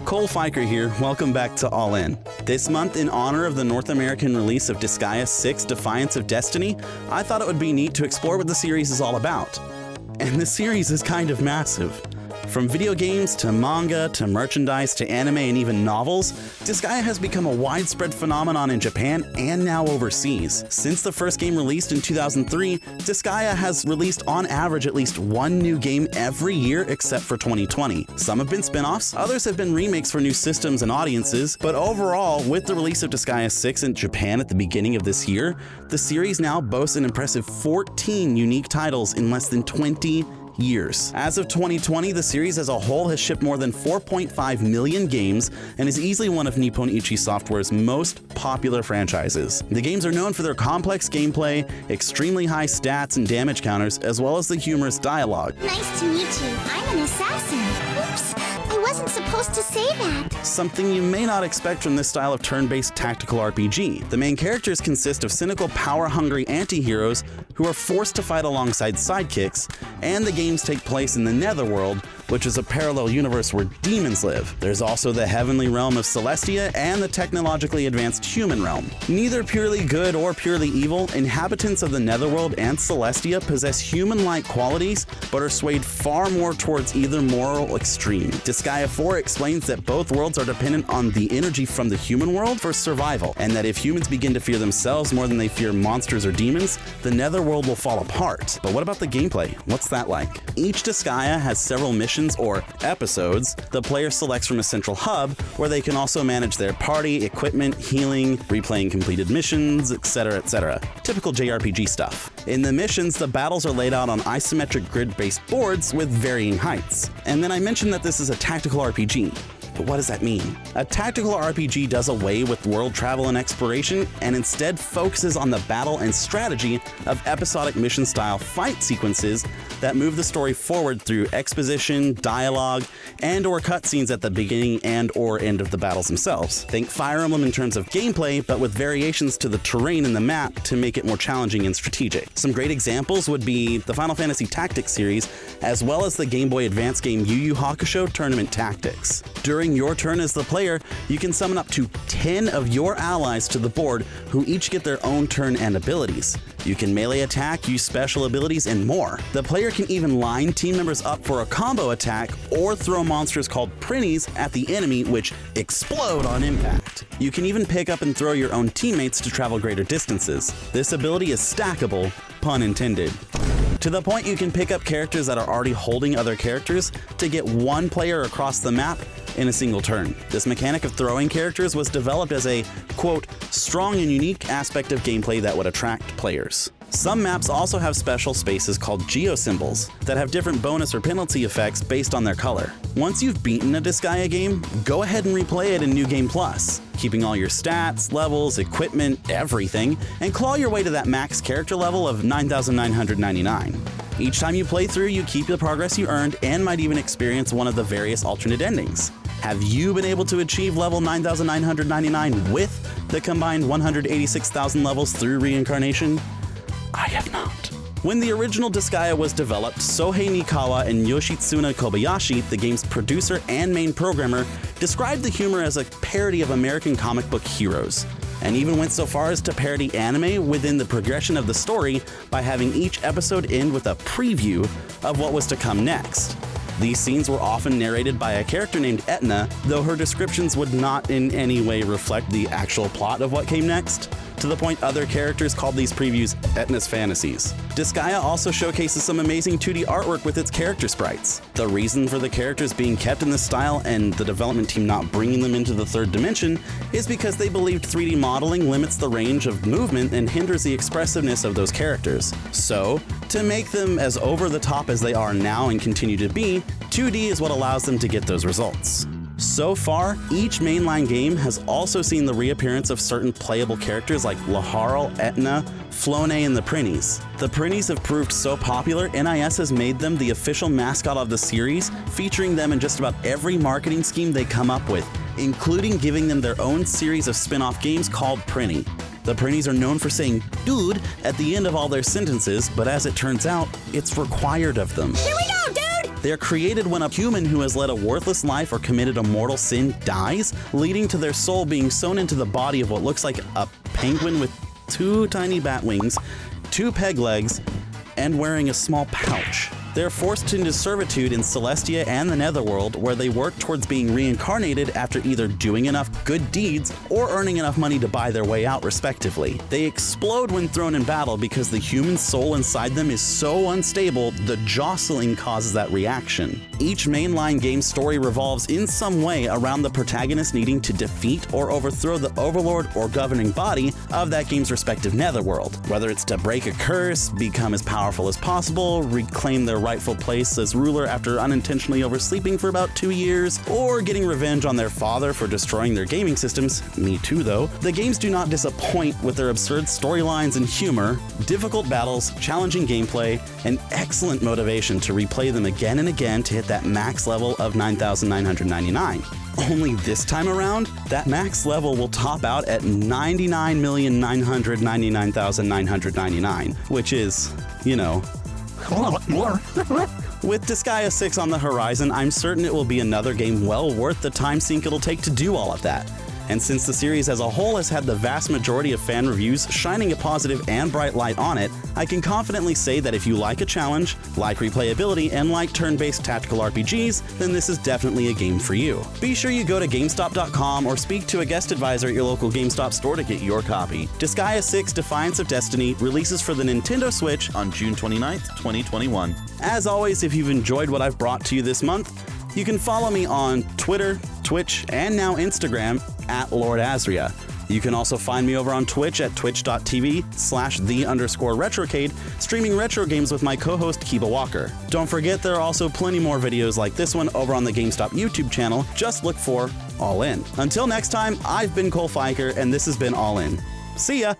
Cole Feuchter here, welcome back to All In. This month, in honor of the North American release of Disgaea 6 Defiance of Destiny, I thought it would be neat to explore what the series is all about. And the series is kind of massive. From video games to manga to merchandise to anime and even novels, Disgaea has become a widespread phenomenon in Japan and now overseas. Since the first game released in 2003, Disgaea has released on average at least one new game every year except for 2020. Some have been spin-offs, others have been remakes for new systems and audiences, but overall, with the release of Disgaea 6 in Japan at the beginning of this year, the series now boasts an impressive 14 unique titles in less than 20 years. As of 2020, the series as a whole has shipped more than 4.5 million games and is easily one of Nippon Ichi Software's most popular franchises. The games are known for their complex gameplay, extremely high stats and damage counters, as well as the humorous dialogue. Nice to meet you. I'm an assassin. Oops, I wasn't supposed to say that. Something you may not expect from this style of turn-based tactical RPG. The main characters consist of cynical, power-hungry anti-heroes who are forced to fight alongside sidekicks, and the games take place in the Netherworld, which is a parallel universe where demons live. There's also the heavenly realm of Celestia and the technologically advanced human realm. Neither purely good or purely evil, inhabitants of the Netherworld and Celestia possess human-like qualities, but are swayed far more towards either moral extreme. Disgaea 4 explains that both worlds are dependent on the energy from the human world for survival, and that if humans begin to fear themselves more than they fear monsters or demons, the Netherworld will fall apart. But what about the gameplay? What's that like? Each Disgaea has several missions or episodes the player selects from a central hub where they can also manage their party, equipment, healing, replaying completed missions, etc., etc. Typical JRPG stuff. In the missions, the battles are laid out on isometric grid-based boards with varying heights. And then I mentioned that this is a tactical RPG. But what does that mean? A tactical RPG does away with world travel and exploration and instead focuses on the battle and strategy of episodic mission-style fight sequences that move the story forward through exposition, dialogue, and/or cutscenes at the beginning and/or end of the battles themselves. Think Fire Emblem in terms of gameplay, but with variations to the terrain and the map to make it more challenging and strategic. Some great examples would be the Final Fantasy Tactics series, as well as the Game Boy Advance game Yu Yu Hakusho Tournament Tactics. During your turn as the player, you can summon up to 10 of your allies to the board who each get their own turn and abilities. You can melee attack, use special abilities, and more. The player can even line team members up for a combo attack or throw monsters called Printies at the enemy, which explode on impact. You can even pick up and throw your own teammates to travel greater distances. This ability is stackable, pun intended. To the point you can pick up characters that are already holding other characters to get one player across the map in a single turn. This mechanic of throwing characters was developed as a, quote, strong and unique aspect of gameplay that would attract players. Some maps also have special spaces called geosymbols that have different bonus or penalty effects based on their color. Once you've beaten a Disgaea game, go ahead and replay it in New Game Plus, keeping all your stats, levels, equipment, everything, and claw your way to that max character level of 9,999. Each time you play through, you keep the progress you earned and might even experience one of the various alternate endings. Have you been able to achieve level 9,999 with the combined 186,000 levels through reincarnation? I have not. When the original Disgaea was developed, Sohei Nikawa and Yoshitsuna Kobayashi, the game's producer and main programmer, described the humor as a parody of American comic book heroes, and even went so far as to parody anime within the progression of the story by having each episode end with a preview of what was to come next. These scenes were often narrated by a character named Etna, though her descriptions would not in any way reflect the actual plot of what came next, to the point other characters called these previews Etna's fantasies. Disgaea also showcases some amazing 2D artwork with its character sprites. The reason for the characters being kept in this style and the development team not bringing them into the third dimension is because they believed 3D modeling limits the range of movement and hinders the expressiveness of those characters. So, to make them as over the top as they are now and continue to be, 2D is what allows them to get those results. So far, each mainline game has also seen the reappearance of certain playable characters like Laharl, Etna, Flone, and the Printies. The Printies have proved so popular, NIS has made them the official mascot of the series, featuring them in just about every marketing scheme they come up with, including giving them their own series of spin-off games called Printy. The Printies are known for saying "dude" at the end of all their sentences, but as it turns out, it's required of them. Here we go, dude! They are created when a human who has led a worthless life or committed a mortal sin dies, leading to their soul being sewn into the body of what looks like a penguin with 2 tiny bat wings, 2 peg legs, and wearing a small pouch. They're forced into servitude in Celestia and the Netherworld, where they work towards being reincarnated after either doing enough good deeds or earning enough money to buy their way out, respectively. They explode when thrown in battle because the human soul inside them is so unstable, the jostling causes that reaction. Each mainline game story revolves in some way around the protagonist needing to defeat or overthrow the overlord or governing body of that game's respective netherworld. Whether it's to break a curse, become as powerful as possible, reclaim their rightful place as ruler after unintentionally oversleeping for about 2 years, or getting revenge on their father for destroying their gaming systems, me too though, the games do not disappoint with their absurd storylines and humor, difficult battles, challenging gameplay, and excellent motivation to replay them again and again to hit that max level of 9,999. Only this time around, that max level will top out at 99,999,999, which is, you know, with Disgaea 6 on the horizon, I'm certain it will be another game well worth the time sink it'll take to do all of that. And since the series as a whole has had the vast majority of fan reviews shining a positive and bright light on it, I can confidently say that if you like a challenge, like replayability, and like turn-based tactical RPGs, then this is definitely a game for you. Be sure you go to GameStop.com or speak to a guest advisor at your local GameStop store to get your copy. Disgaea 6 Defiance of Destiny releases for the Nintendo Switch on June 29th, 2021. As always, if you've enjoyed what I've brought to you this month, you can follow me on Twitter, Twitch, and now Instagram at Lord Azria. You can also find me over on Twitch at twitch.tv/the_retrocade, streaming retro games with my co-host Kiba Walker. Don't forget there are also plenty more videos like this one over on the GameStop YouTube channel. Just look for All In. Until next time, I've been Cole Feuchter, and this has been All In. See ya!